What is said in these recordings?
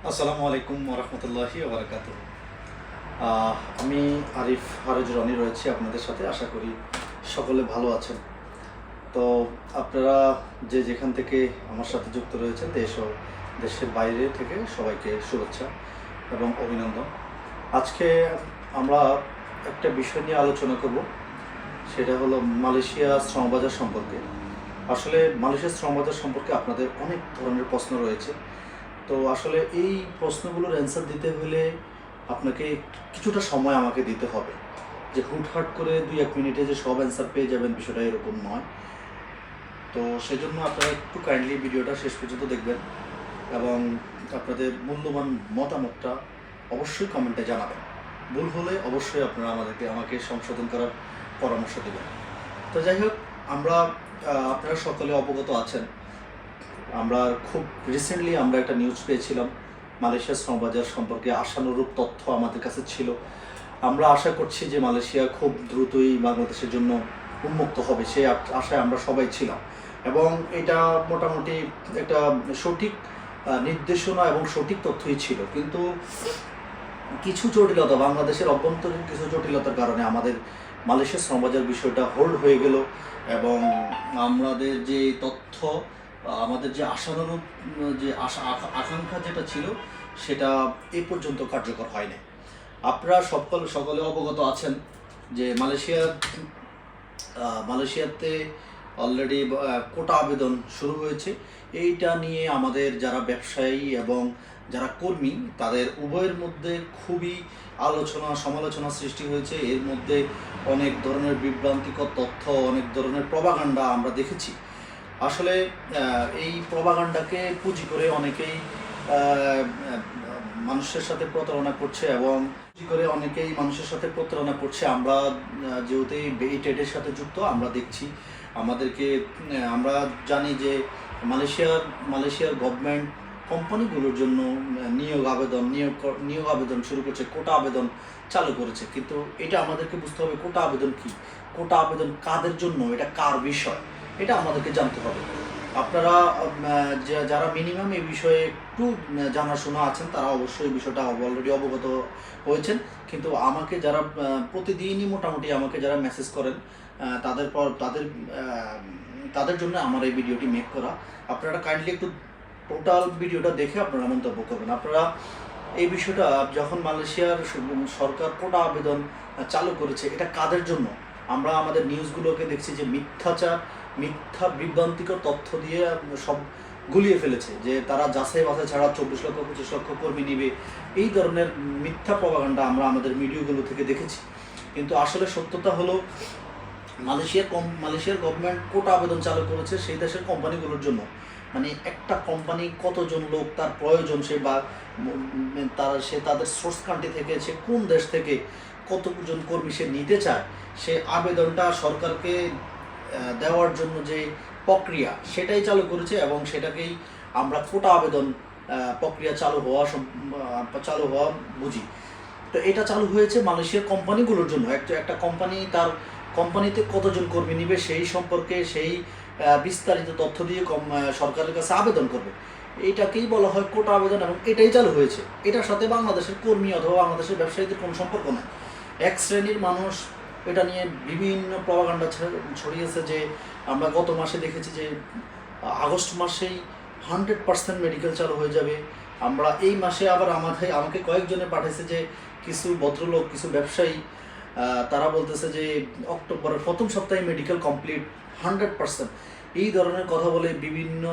আসসালামু আলাইকুম ওরহমতুল্লাহি ওবরাকাতুহ। আমি আরিফ হারেজ রনি রয়েছি আপনাদের সাথে। আশা করি সকলে ভালো আছেন। তো আপনারা যে যেখান থেকে আমার সাথে যুক্ত রয়েছেন, দেশ ও দেশের বাইরে থেকে সবাইকে শুভেচ্ছা এবং অভিনন্দন। আজকে আমরা একটা বিষয় নিয়ে আলোচনা করব, সেটা হলো মালয়েশিয়া শ্রমবাজার সম্পর্কে। আসলে মালয়েশিয়া শ্রমবাজার সম্পর্কে আপনাদের অনেক ধরনের প্রশ্ন রয়েছে। তো আসলে এই প্রশ্নগুলোর অ্যান্সার দিতে হলে আপনাকে কিছুটা সময় আমাকে দিতে হবে। যে হুটহাট করে ২-১ মিনিটে যে সব অ্যান্সার পেয়ে যাবেন, বিষয়টা এরকম নয়। তো সেজন্য আপনারা একটু কাইন্ডলি ভিডিওটা শেষ পর্যন্ত দেখবেন এবং আপনাদের মূল্যবান মতামতটা অবশ্যই কমেন্টে জানাবেন। ভুল হলে অবশ্যই আপনারা আমাকে সংশোধন করার পরামর্শ দেবেন। তো যাই হোক, আপনারা সকলে অবগত আছেন, আমরা খুব রিসেন্টলি একটা নিউজ পেয়েছিলাম মালয়েশিয়ার শ্রমবাজার সম্পর্কে। আশানুরূপ তথ্য আমাদের কাছে ছিল। আমরা আশা করছি যে মালয়েশিয়া খুব দ্রুতই বাংলাদেশের জন্য উন্মুক্ত হবে, সেই আশায় আমরা সবাই ছিলাম। এবং এটা মোটামুটি একটা সঠিক নির্দেশনা এবং সঠিক তথ্যই ছিল। কিন্তু কিছু জটিলতা, বাংলাদেশের অভ্যন্তরীণ কিছু জটিলতার কারণে আমাদের মালয়েশিয়ার শ্রমবাজার বিষয়টা হোল্ড হয়ে গেল এবং আমাদের যে তথ্য, আমাদের যে আশানুরূপ যে আকাঙ্ক্ষা যেটা ছিল, সেটা এই পর্যন্ত কার্যকর হয় না। আপনারা সকলে অবগত আছেন যে মালয়েশিয়াতে অলরেডি কোটা আবেদন শুরু হয়েছে। এইটা নিয়ে আমাদের যারা ব্যবসায়ী এবং যারা কর্মী, তাদের উভয়ের মধ্যে খুবই সমালোচনা সৃষ্টি হয়েছে। এর মধ্যে অনেক ধরনের বিভ্রান্তিকর তথ্য, অনেক ধরনের প্রপাগান্ডা আমরা দেখেছি। আসলে এই প্রপাগান্ডাকে পুঁজি করে অনেকেই মানুষের সাথে প্রতারণা করছে আমরা যেহেতু এই ট্রেডের সাথে যুক্ত, আমরা দেখছি। আমরা জানি যে মালয়েশিয়ার গভর্নমেন্ট কোম্পানিগুলোর জন্য নিয়োগ আবেদন শুরু করছে, কোটা আবেদন চালু করেছে। কিন্তু এটা আমাদেরকে বুঝতে হবে, কোটা আবেদন কি, কোটা আবেদন কাদের জন্য, এটা কার বিষয়, এটা আমাদেরকে জানতে হবে। আপনারা যারা মিনিমাম এই বিষয়ে একটু জানাশোনা আছেন, তারা অবশ্যই বিষয়টা অলরেডি অবগত হয়েছেন। কিন্তু আমাকে যারা প্রতিদিনই মোটামুটি আমাকে যারা মেসেজ করেন, তাদের জন্য আমার এই ভিডিওটি মেক করা। আপনারা কাইন্ডলি একটু টোটাল ভিডিওটা দেখে আপনারা মন্তব্য করবেন। আপনারা এই বিষয়টা, যখন মালয়েশিয়ার সরকার কোটা আবেদন চালু করেছে, এটা কাদের জন্য? আমরা আমাদের নিউজগুলোকে দেখছি যে মিথ্যা বিভ্রান্তিকর তথ্য দিয়ে সব গুলিয়ে ফেলেছে, যে তারা যাচাই বাছাই ছাড়া 24 লক্ষ 25 লক্ষ কর্মী নিবে। এই ধরনের মিথ্যা প্রপাগান্ডা আমরা আমাদের মিডিয়াগুলো থেকে দেখেছি। কিন্তু আসলে সত্যতা হলো, মালয়েশিয়ার গভর্নমেন্ট কোটা আবেদন চালু করেছে সেই দেশের কোম্পানিগুলোর জন্য। মানে একটা কোম্পানি কতজন লোক তার প্রয়োজন, সে তাদের সোর্স কান্ট্রি থেকে, সে কোন দেশ থেকে কতজন কর্মী সে নিতে চায়, সে আবেদনটা সরকারকে দেওয়ার জন্য যে প্রক্রিয়া, সেটাই চালু করেছে এবং সেটাকেই আমরা কোটা আবেদন প্রক্রিয়া চালু হওয়া বুঝি। তো এটা চালু হয়েছে মালয়েশিয়ার কোম্পানিগুলোর জন্য। একটা কোম্পানি তার কোম্পানিতে কতজন কর্মী নিবে সেই সম্পর্কে বিস্তারিত তথ্য দিয়ে সরকারের কাছে আবেদন করবে। এইটাকেই বলা হয় কোটা আবেদন এবং এটাই চালু হয়েছে। এটার সাথে বাংলাদেশের কর্মী অথবা বাংলাদেশের ব্যবসায়ীদের কোনো সম্পর্ক নেই। এক শ্রেণীর মানুষ এটা নিয়ে বিভিন্ন প্রপাগান্ডা ছড়িয়েছে যে আমরা গত মাসে দেখেছি যে আগস্ট মাসেই 100% মেডিকেল চালু হয়ে যাবে। আমরা এই মাসে আবার আমাকে কয়েকজনে পাঠিয়েছে যে কিছু ভদ্রলোক, কিছু ব্যবসায়ী, তারা বলতেছে যে অক্টোবরের প্রথম সপ্তাহে মেডিকেল কমপ্লিট 100%। এই ধরনের কথা বলে বিভিন্ন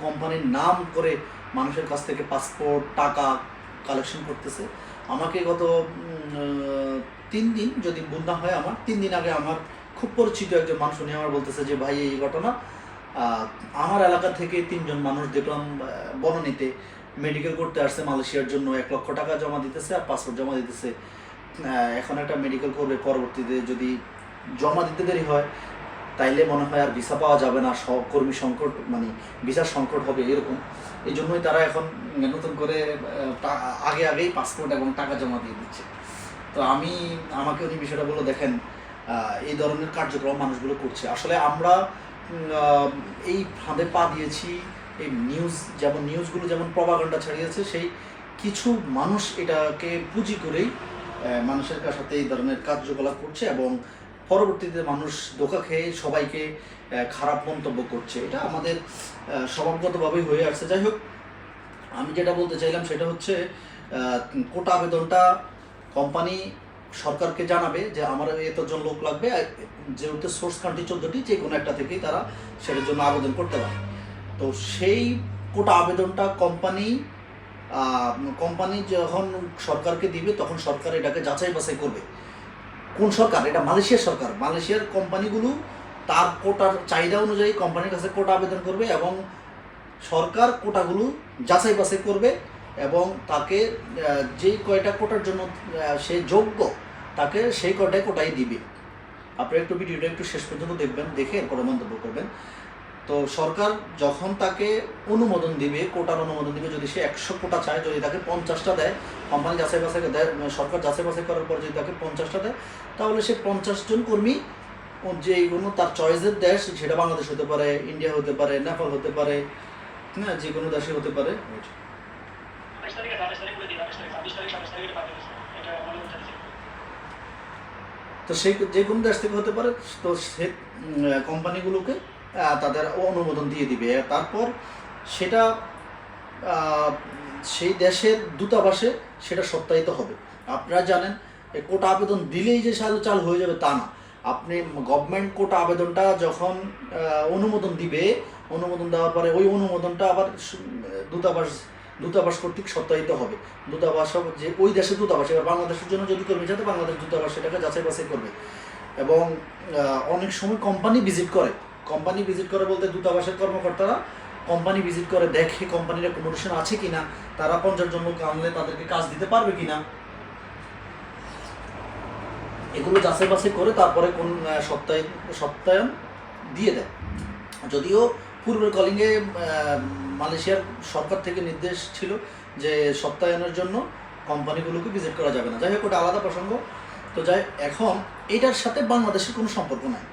কোম্পানির নাম করে মানুষের কাছ থেকে পাসপোর্ট, টাকা কালেকশন করতেছে। আমাকে গত 3 দিন, যদি ভুল না হয়, আমার 3 দিন আগে আমার খুব পরিচিত একজন মানুষ, উনি আমার বলতেছে যে ভাই, এই ঘটনা আমার এলাকা থেকে 3 জন মানুষ দেখলাম বনানীতে মেডিকেল করতে আসছে মালয়েশিয়ার জন্য, 1 লক্ষ টাকা জমা দিতেছে আর পাসপোর্ট জমা দিতেছে। এখন একটা মেডিকেল করবে, পরবর্তীতে যদি জমা দিতে দেরি হয় তাইলে মনে হয় আর ভিসা পাওয়া যাবে না, কর্মী সংকট, মানে ভিসার সংকট হবে, এরকম। এই জন্যই তারা এখন নতুন করে আগেই পাসপোর্ট এবং টাকা জমা দিয়ে দিচ্ছে। তো আমাকে উনি বিষয়টা বলে, দেখেন এই ধরনের কার্যক্রম মানুষগুলো করছে। আসলে আমরা এই ফাঁদে পা দিয়েছি। এই নিউজগুলো যেমন প্রপাগান্ডা ছড়িয়েছে, সেই কিছু মানুষ এটাকে পুঁজি করেই মানুষের সাথে এই ধরনের কার্যকলাপ করছে এবং পরবর্তীতে মানুষ ধোঁকা খেয়ে সবাইকে খারাপ মন্তব্য করছে। এটা আমাদের স্বভাবগতভাবেই হয়ে আসছে। যাই হোক, আমি যেটা বলতে চাইলাম সেটা হচ্ছে কোটা আবেদনটা কোম্পানি সরকারকে জানাবে যে আমার এতজন লোক লাগবে, যেহেতু সোর্স কান্ট্রি 14টি, যে কোনো একটা থেকেই তারা সেটার জন্য আবেদন করতে পারে। তো সেই কোটা আবেদনটা কোম্পানি যখন সরকারকে দিবে তখন সরকার এটাকে যাচাই বাছাই করবে। কোন সরকার? এটা মালয়েশিয়ার সরকার। মালয়েশিয়ার কোম্পানিগুলো তার কোটার চাহিদা অনুযায়ী কোম্পানির কাছে কোটা আবেদন করবে এবং সরকার কোটাগুলো যাচাই বাছাই করবে এবং তাকে যেই কয়টা কোটার জন্য সে যোগ্য তাকে সেই কয়টায় কোটাই দিবে। আপনারা একটু ভিডিওটা একটু শেষ পর্যন্ত দেখবেন, দেখে এরপরে মন্তব্য করবেন। তো সরকার যখন তাকে অনুমোদন দিবে, কোটার অনুমোদন দিবে, যদি সে 100 কোটা চায়, যদি তাকে 50টা দেয়, কোম্পানি যাচাই বাছাই দেয়, সরকার যাচাই বাছাই করার পর যদি তাকে 50টা দেয়, তাহলে সে 50 জন কর্মী যে কোনো তার চয়েসের দেশ, সেটা বাংলাদেশ হতে পারে, ইন্ডিয়া হতে পারে, নেপাল হতে পারে, হ্যাঁ, যে কোনো দেশে হতে পারে। তো সেই যে কোনো দেশ থেকে হতে পারে। তো সে কোম্পানিগুলোকে তাদের অনুমোদন দিয়ে দিবে। তারপর সেটা সেই দেশের দূতাবাসে সেটা সত্যায়িত হবে। আপনারা জানেন কোটা আবেদন দিলেই যে চালু হয়ে যাবে তা না। আপনি গভর্নমেন্ট কোটা আবেদনটা যখন অনুমোদন দিবে, অনুমোদন দেওয়ার পরে ওই অনুমোদনটা আবার দূতাবাস কর্তৃক সত্যায়িত হবে। দূতাবাস যে ওই দেশের দূতাবাস, এবার বাংলাদেশের জন্য যদি কর্মী চায়, বাংলাদেশ দূতাবাস সেটাকে যাচাই বাছাই করবে। এবং অনেক সময় কোম্পানি ভিজিট করে বলতে দূতাবাসের কর্মকর্তারা কোম্পানি ভিজিট করে, দেখে কোম্পানির অ্যাকোমোডেশন আছে কিনা, তারা 50 জন লোক আনলে তাদেরকে কাজ দিতে পারবে কিনা, এগুলো যাচাই বাছাই করে তারপরে কোন সত্যায়ন দিয়ে দেয়। যদিও পূর্বের কলিংয়ে মালয়েশিয়ার সরকার থেকে নির্দেশ ছিল যে সত্যায়নের জন্য কোম্পানিগুলোকে ভিজিট করা যাবে না। যাই হোক, ওটা আলাদা প্রসঙ্গ। তো এখন এটার সাথে বাংলাদেশের কোনো সম্পর্ক নাই।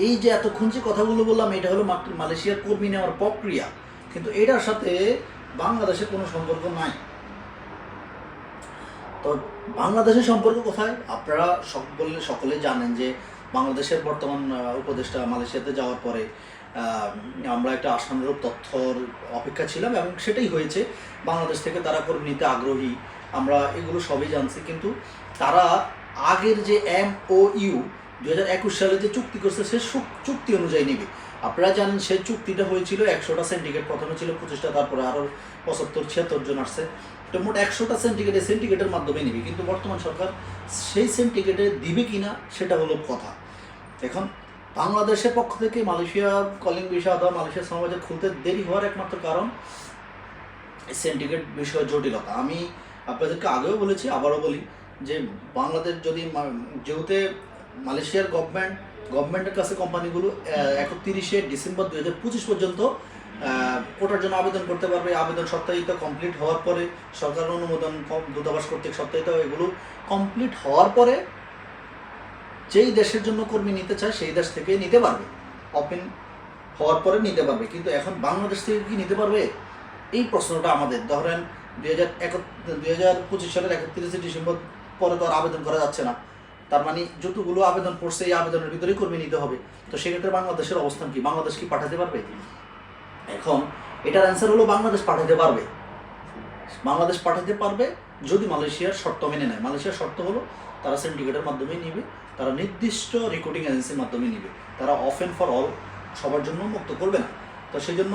এই যে এতক্ষণ যে কথাগুলো বললাম, এটা হলো মাত্র মালয়েশিয়ার কর্মী নেওয়ার প্রক্রিয়া, কিন্তু এটার সাথে বাংলাদেশের কোনো সম্পর্ক নাই। তো বাংলাদেশের সম্পর্ক কোথায়? আপনারা সকলে জানেন যে বাংলাদেশের বর্তমান উপদেষ্টা মালয়েশিয়াতে যাওয়ার পরে আমরা একটা আশানুরূপ তথ্যর অপেক্ষা ছিলাম এবং সেটাই হয়েছে। বাংলাদেশ থেকে তারা কর্মী নিতে আগ্রহী, আমরা এগুলো সবই জানছি। কিন্তু তারা আগের যে MOU 2021 সালে যে চুক্তি করছে, সে চুক্তি অনুযায়ী নিবে। আপনারা জানেন সেই চুক্তিটা হয়েছিল 100টা সিন্ডিকেট, প্রথমে ছিল 25টা, তারপরে আরও 75-76 জন আসছে। তো মোট 100টা সিন্ডিকেটের মাধ্যমে নিবে। কিন্তু বর্তমান সরকার সেই সিন্ডিকেটে দিবে কিনা সেটা হলো কথা। এখন বাংলাদেশের পক্ষ থেকে মালয়েশিয়া কলিং বিষয় অথবা মালয়েশিয়া সমাজে খুলতে দেরি হওয়ার একমাত্র কারণ সিন্ডিকেট বিষয় জটিলতা। আমি আপনাদেরকে আগেও বলেছি, আবারও বলি যে বাংলাদেশ যদি যেহেতু মালয়েশিয়ার গভর্নমেন্টের কাছে কোম্পানিগুলো 31শে ডিসেম্বর 2025 পর্যন্ত কোটার জন্য আবেদন করতে পারবে। আবেদন সত্যায়িত কমপ্লিট হওয়ার পরে সরকার অনুমোদন, দূতাবাস কর্তৃক সত্যায়িত, এগুলো কমপ্লিট হওয়ার পরে যেই দেশের জন্য কর্মী নিতে চায় সেই দেশ থেকে নিতে পারবে, ওপেন হওয়ার পরে নিতে পারবে। কিন্তু এখন বাংলাদেশ থেকে কি নিতে পারবে? এই প্রশ্নটা আমাদের। ধরেন 2025 সালের 31শে ডিসেম্বর পরে তো আর আবেদন করা যাচ্ছে না। তার মানে যতগুলো আবেদন পড়ছে এই আবেদনের ভিতরেই কর্মী নিতে হবে। তো সেক্ষেত্রে বাংলাদেশের অবস্থান কি? বাংলাদেশ কি পাঠাতে পারবে? এখন এটার অ্যান্সার হলো বাংলাদেশ পাঠাতে পারবে। বাংলাদেশ পাঠাতে পারবে যদি মালয়েশিয়ার শর্ত মেনে নেয়। মালয়েশিয়ার শর্ত হলো তারা সিন্ডিকেটের মাধ্যমেই নিবে, তারা নির্দিষ্ট রেকর্ডিং এজেন্সির মাধ্যমে নিবে, তারা অফ অ্যান্ড ফর অল সবার জন্য মুক্ত করবে না। তো সেই জন্য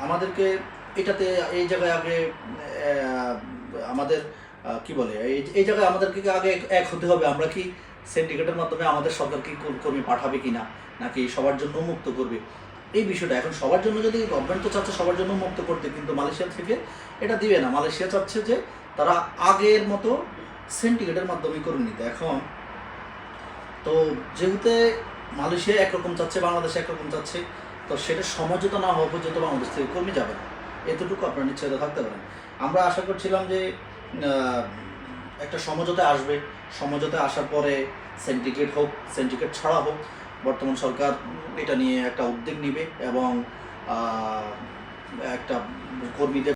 আমাদেরকে এটাতে এই জায়গায় আগে আমাদের কি বলে এই জায়গায় আমাদেরকে আগে এক হতে হবে। আমরা কি সিন্ডিকেটের মাধ্যমে আমাদের সরকার কি কর্মী পাঠাবে কিনা, নাকি সবার জন্য মুক্ত করবে, এই বিষয়টা। এখন সবার জন্য যদি গভর্নমেন্ট তো চাচ্ছে সবার জন্য মুক্ত করতে, কিন্তু মালয়েশিয়া থেকে এটা দিবে না। মালয়েশিয়া চাচ্ছে যে তারা আগের মতো সিন্ডিকেটের মাধ্যমে করে নিতে। এখন তো যেহেতু মালয়েশিয়া একরকম চাচ্ছে, বাংলাদেশ একরকম চাচ্ছে, তো সেটা সমঝোতা না হওয়া পর্যন্ত বাংলাদেশ থেকে কর্মী যাবে না। এতটুকু আপনার নিশ্চয়তা থাকতে পারেন। আমরা আশা করছিলাম যে একটা সমঝোতায় আসবে, সমঝোতায় আসার পরে সিন্ডিকেট হোক, সিন্ডিকেট ছাড়া হোক, বর্তমান সরকার এটা নিয়ে একটা উদ্যোগ নেবে এবং একটা কর্মীদের